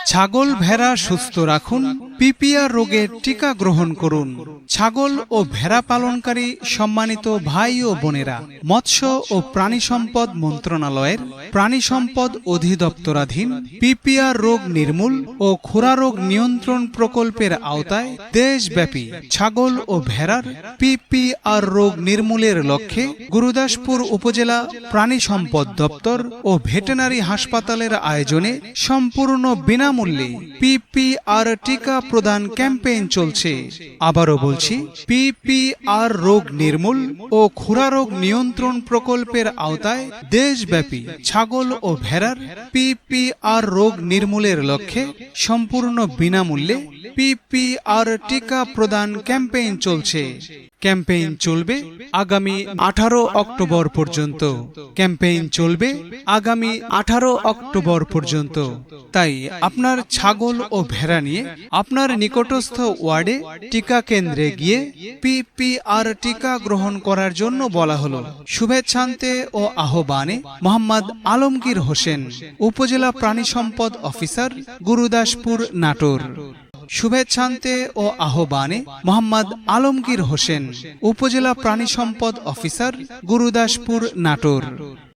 ছাগল ভেড়া সুস্থ রাখুন, পিপিআর রোগের টিকা গ্রহণ করুন। ছাগল ও ভেড়া পালনকারী সম্মানিত ভাই ও বোনেরা, মৎস্য ও প্রাণী সম্পদ মন্ত্রণালয়ের প্রাণী সম্পদ অধিদপ্তরাধীন পিপিআর রোগ নির্মূল ও খুরা রোগ নিয়ন্ত্রণ প্রকল্পের আওতায় দেশব্যাপী ছাগল ও ভেড়ার পিপিআর রোগ নির্মূলের লক্ষ্যে গুরুদাসপুর উপজেলা প্রাণী সম্পদ দপ্তর ও ভেটেরিনারি হাসপাতালের আয়োজনে সম্পূর্ণ বিনামূল্যে পিপিআর টিকা প্রদান ক্যাম্পেইন চলছে। আবারও বলছি, পিপিআর রোগ নির্মূল ও খুরা রোগ নিয়ন্ত্রণ প্রকল্পের আওতায় দেশব্যাপী ছাগল ও ভেড়ার পিপিআর রোগ নির্মূলের লক্ষ্যে সম্পূর্ণ বিনামূল্যে পিপিআর টিকা প্রদান ক্যাম্পেইন চলছে। ক্যাম্পেইন চলবে আগামী 18 অক্টোবর পর্যন্ত। ক্যাম্পেইন চলবে আগামী 18 অক্টোবর পর্যন্ত। তাই আপনার ছাগল ও ভেড়া নিয়ে আপনার নিকটস্থ ওয়ার্ডে টিকা কেন্দ্রে গিয়ে পিপিআর টিকা গ্রহণ করার জন্য বলা হলো। শুভেচ্ছান্তে ও আহ্বানে মোহাম্মদ আলমগীর হোসেন, উপজেলা প্রাণী সম্পদ অফিসার, গুরুদাসপুর, নাটোর। শুভেচ্ছান্তে ও আহ্বানে মোহাম্মদ আলমগীর হোসেন, উপজেলা প্রাণী সম্পদ অফিসার, গুরুদাসপুর, নাটোর।